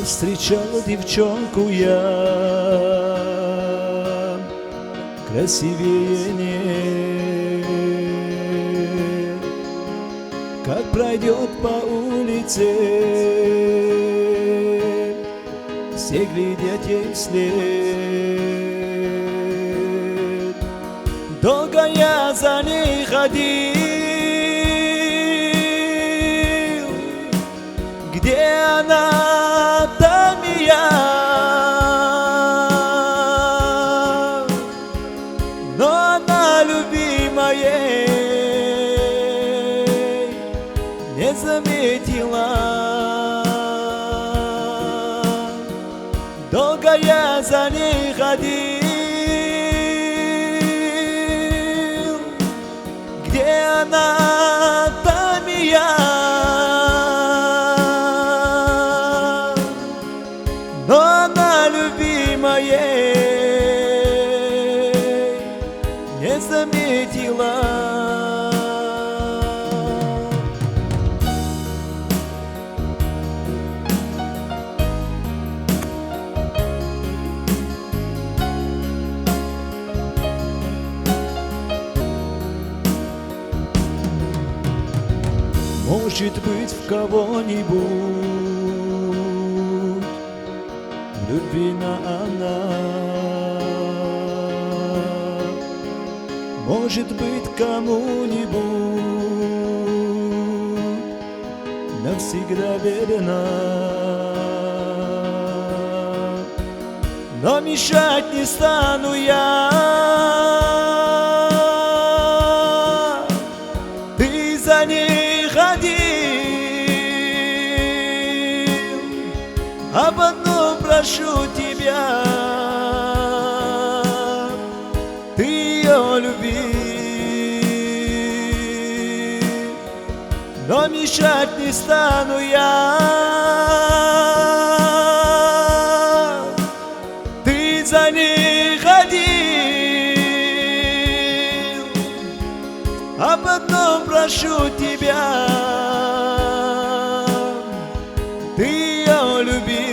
Встречала девчонку я красивее нет. Как пройдет по улице, все глядят ей вслед. Долго я за ней ходил, где она, там и я. Но она любимая не заметила. Долго я за ней ходил, где она, там и я. Но она любимая не заметила. Может быть, в кого-нибудь влюблена она. Может быть, кому-нибудь навсегда верена. Но мешать не стану я. Ты за ней ходил, об одном прошу тебя, ты ее люби. Но мешать не стану я. Ты за ней ходил, об одном прошу тебя, ты ее люби.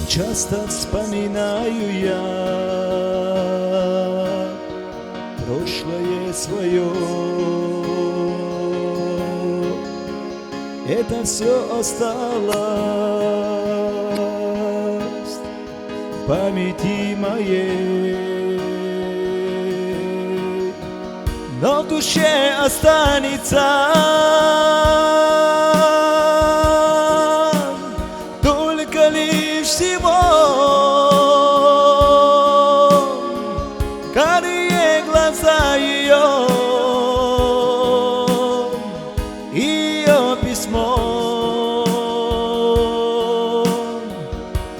Часто вспоминаю я прошлое свое. Это все осталось в памяти моей, но в душе останется только лишь всего карие глаза ее, ее письмо.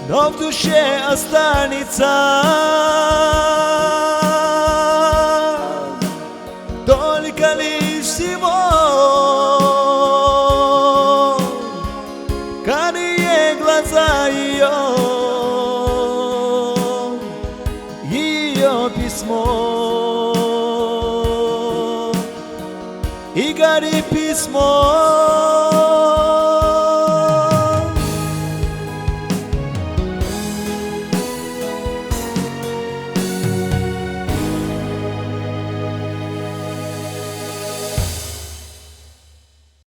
Но в душе останется только лишь всего карие глаза ее, ее письмо. И горит письмо.